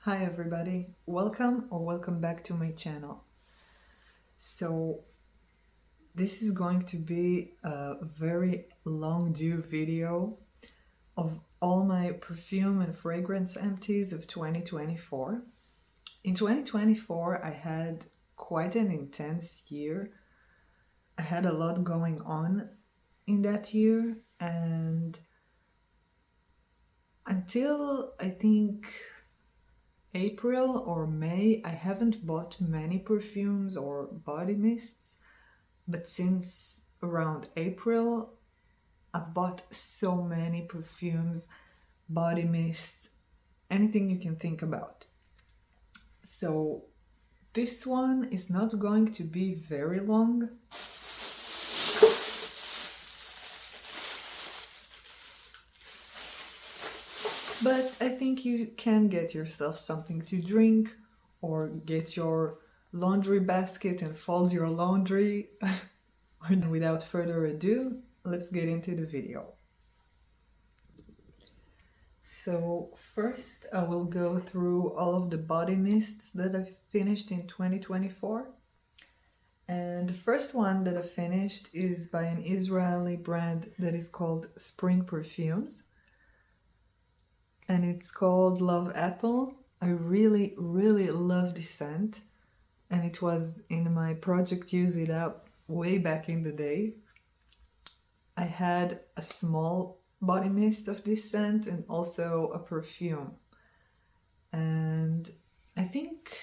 Hi everybody, welcome back to my channel. So this is going to be a very long due video of all my perfume and fragrance empties of 2024. In 2024 I had quite an intense year. I had a lot going on in that year, and until I think April or May, I haven't bought many perfumes or body mists, but since around April, I've bought so many perfumes, body mists, anything you can think about. So this one is not going to be very long. But I think you can get yourself something to drink or get your laundry basket and fold your laundry. And without further ado, let's get into the video. So first I will go through all of the body mists that I've finished in 2024. And the first one that I finished is by an Israeli brand that is called Spring Perfumes. And it's called Love Apple. I really love this scent, and it was in my project Use It Up way back in the day. I had a small body mist of this scent and also a perfume, and I think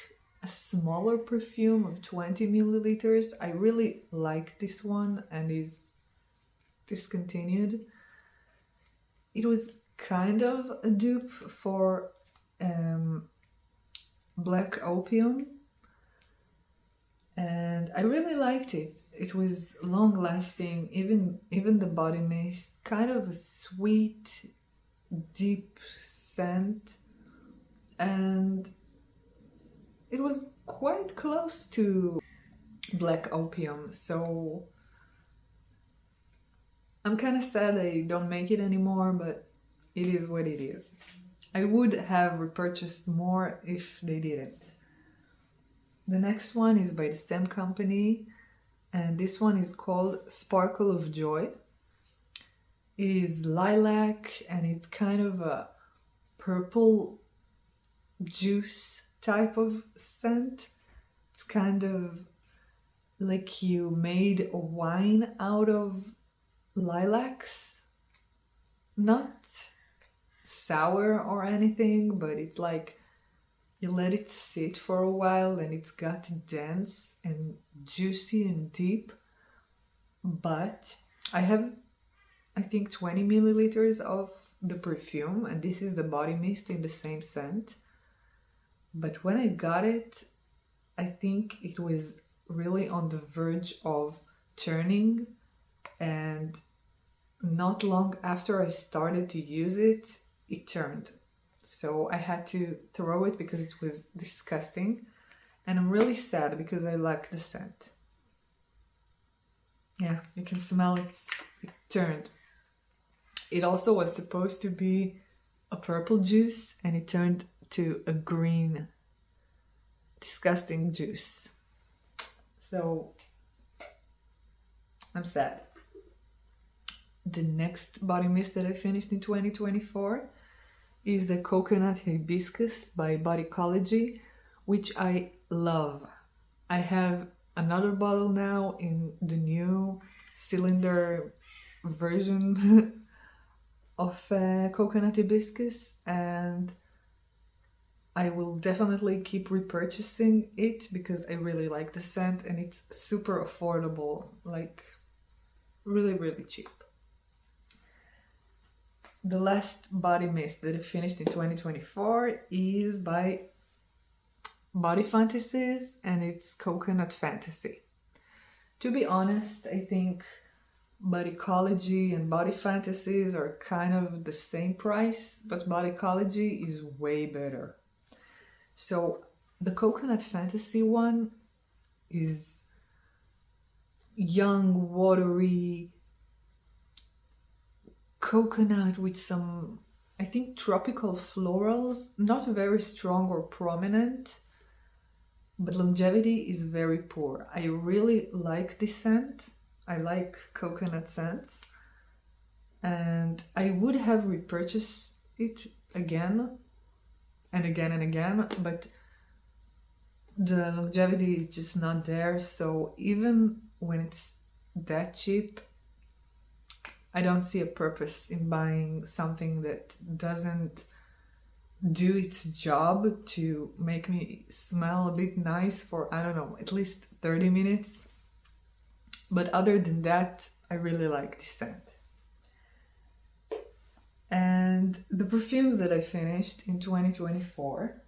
a smaller perfume of 20 milliliters. I really like this one and is discontinued. It was kind of a dupe for Black Opium, and I really liked it. It was long lasting, even the body mist, kind of a sweet, deep scent, and it was quite close to Black Opium. So I'm kind of sad they don't make it anymore, but it is what it is. I would have repurchased more if they didn't. The next one is by the same company, and this one is called Sparkle of Joy. It is lilac and it's kind of a purple juice type of scent. It's kind of like you made a wine out of lilacs. Not sour or anything, but it's like you let it sit for a while and it's got dense and juicy and deep. But I have, I think, 20 milliliters of the perfume, and this is the body mist in the same scent. But when I got it, I think it was really on the verge of turning, and not long after I started to use it, it turned. So I had to throw it because it was disgusting, and I'm really sad because I like the scent. Yeah, you can smell it turned. It also was supposed to be a purple juice, and it turned to a green, disgusting juice. So I'm sad. The next body mist that I finished in 2024 is the Coconut Hibiscus by Bodycology, which I love. I have another bottle now in the new cylinder version of Coconut Hibiscus, and I will definitely keep repurchasing it because I really like the scent and it's super affordable, like really cheap. The last body mist that I finished in 2024 is by Body Fantasies, and it's Coconut Fantasy. To be honest, I think Bodycology and Body Fantasies are kind of the same price, but Bodycology is way better. So the Coconut Fantasy one is young, watery coconut with some I think tropical florals, not very strong or prominent, but longevity is very poor. I really like this scent. I like coconut scents, and I would have repurchased it again and again and again, but the longevity is just not there. So even when it's that cheap, I don't see a purpose in buying something that doesn't do its job to make me smell a bit nice for, I don't know, at least 30 minutes. But other than that, I really like this scent. And the perfumes that I finished in 2024,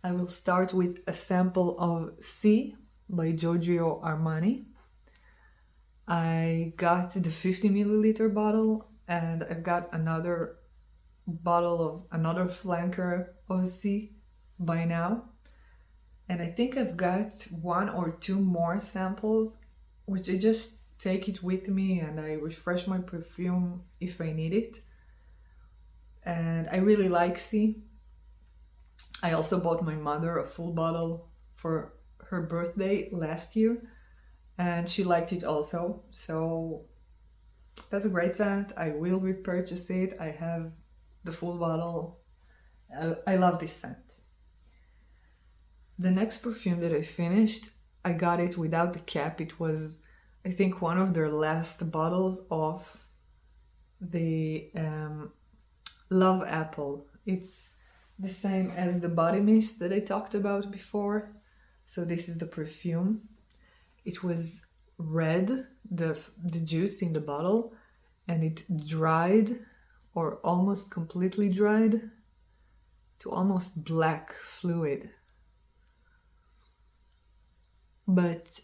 I will start with a sample of C by Giorgio Armani. I got the 50 milliliter bottle, and I've got another bottle of another flanker of C by now. And I think I've got one or two more samples, which I just take it with me and I refresh my perfume if I need it. And I really like C. I also bought my mother a full bottle for her birthday last year, and she liked it also. So that's a great scent. I will repurchase it. I have the full bottle. I love this scent. The next perfume that I finished, I got it without the cap. It was, I think, one of their last bottles of the Love Apple. It's the same as the body mist that I talked about before. So this is the perfume. It was red, the juice in the bottle, and it dried, or almost completely dried, to almost black fluid. But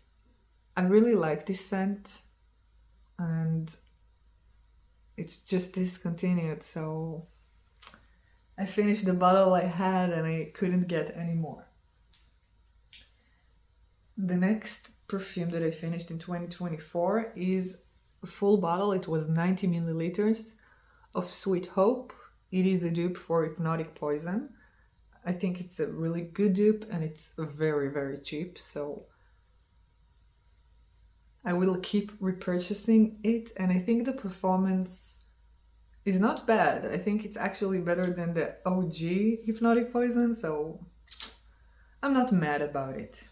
I really like this scent, and it's just discontinued, so I finished the bottle I had and I couldn't get any more. The next perfume that I finished in 2024 is a full bottle. It was 90 milliliters of Sweet Hope. It is a dupe for Hypnotic Poison. I think it's a really good dupe and it's very, very cheap, so I will keep repurchasing it. And I think the performance is not bad. I think it's actually better than the OG Hypnotic Poison, so I'm not mad about it.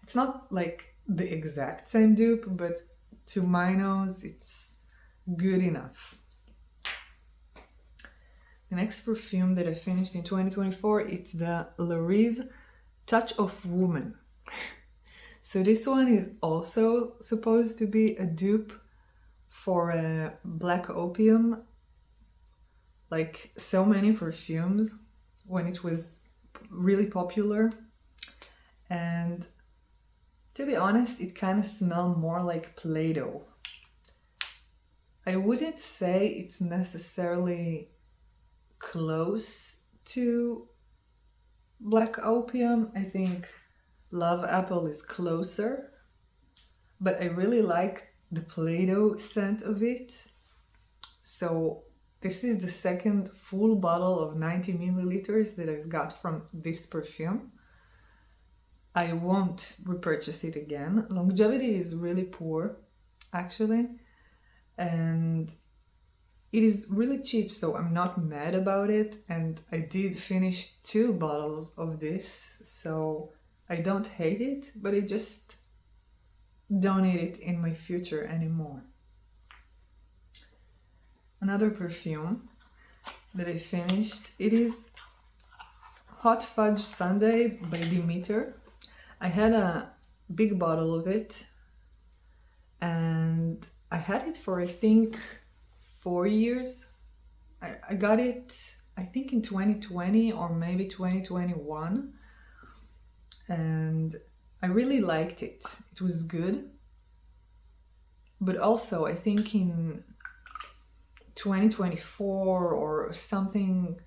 It's not like the exact same dupe, but to my nose, it's good enough. The next perfume that I finished in 2024, it's the La Rive Touch of Woman. So this one is also supposed to be a dupe for Black Opium, like so many perfumes when it was really popular. And to be honest, it kind of smells more like Play-Doh. I wouldn't say it's necessarily close to Black Opium. I think Love Apple is closer, but I really like the Play-Doh scent of it. So this is the second full bottle of 90 milliliters that I've got from this perfume. I won't repurchase it again. Longevity is really poor, actually, and it is really cheap, so I'm not mad about it. And I did finish 2 bottles of this, so I don't hate it, but I just don't need it in my future anymore. Another perfume that I finished, it is Hot Fudge Sundae by Demeter. I had a big bottle of it, and I had it for, I think, 4 years. I got it, I think, in 2020 or maybe 2021, and I really liked it. It was good, but also I think in 2024 or something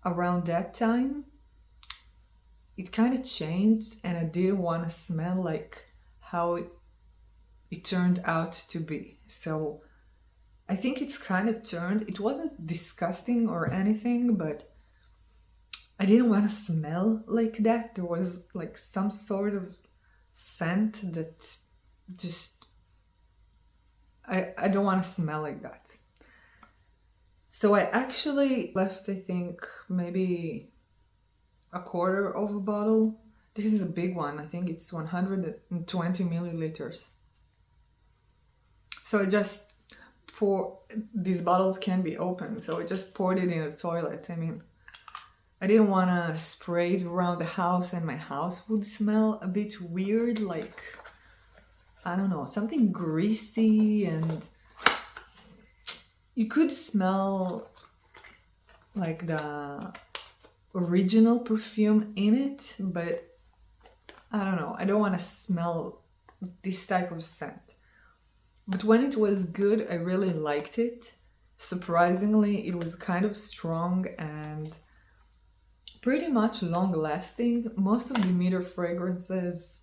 around that time, it kind of changed, and I didn't want to smell like how it turned out to be. So I think it's kind of turned. It wasn't disgusting or anything, but I didn't want to smell like that. There was like some sort of scent that just, I don't want to smell like that. So I actually left, I think, maybe a quarter of a bottle. This is a big one. I think it's 120 milliliters. So I just pour, these bottles can be open, so I just poured it in the toilet. I mean, I didn't want to spray it around the house and my house would smell a bit weird, like, I don't know, something greasy, and you could smell like the original perfume in it, but I don't know, I don't want to smell this type of scent. But when it was good, I really liked it. Surprisingly, it was kind of strong and pretty much long lasting. Most of the Demeter fragrances,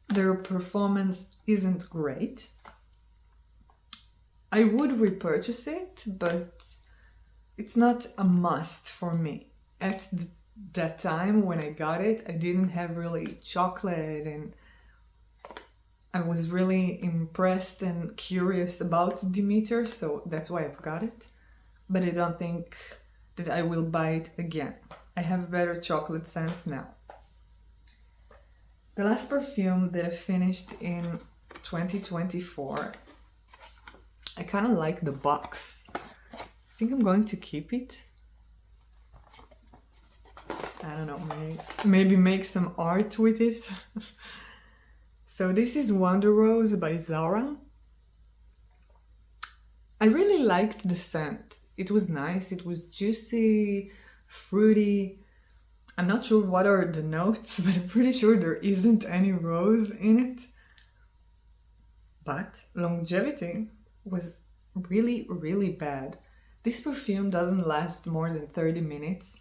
their performance isn't great. I would repurchase it, but it's not a must for me. At that time when I got it, I didn't have really chocolate, and I was really impressed and curious about Demeter, so that's why I've got it. But I don't think that I will buy it again. I have better chocolate scents now. The last perfume that I finished in 2024, I kind of like the box. I think I'm going to keep it. I don't know, maybe make some art with it. So this is Wonder Rose by Zara. I really liked the scent. It was nice, it was juicy, fruity. I'm not sure what are the notes, but I'm pretty sure there isn't any rose in it. But longevity was really, really bad. This perfume doesn't last more than 30 minutes.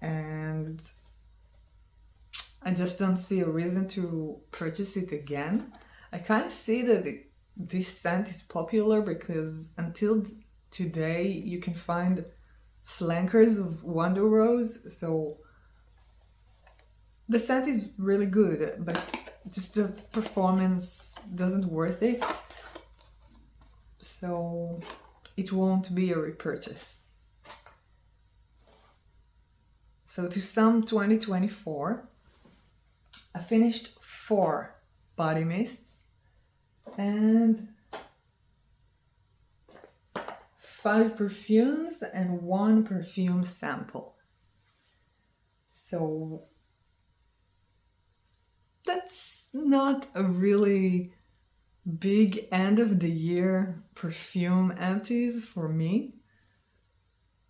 And I just don't see a reason to purchase it again. I kind of see that this scent is popular because until today you can find flankers of Wonder Rose, so the scent is really good, but just the performance doesn't worth it, so it won't be a repurchase. So to sum 2024, I finished 4 body mists and 5 perfumes and 1 perfume sample. So that's not a really big end of the year perfume empties for me.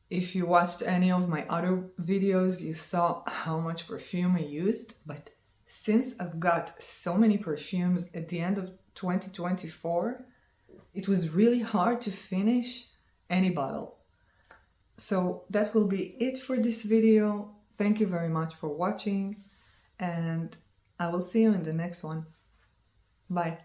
If you watched any of my other videos, you saw how much perfume I used, but since I've got so many perfumes at the end of 2024, it was really hard to finish any bottle. So that will be it for this video. Thank you very much for watching, and I will see you in the next one. Bye.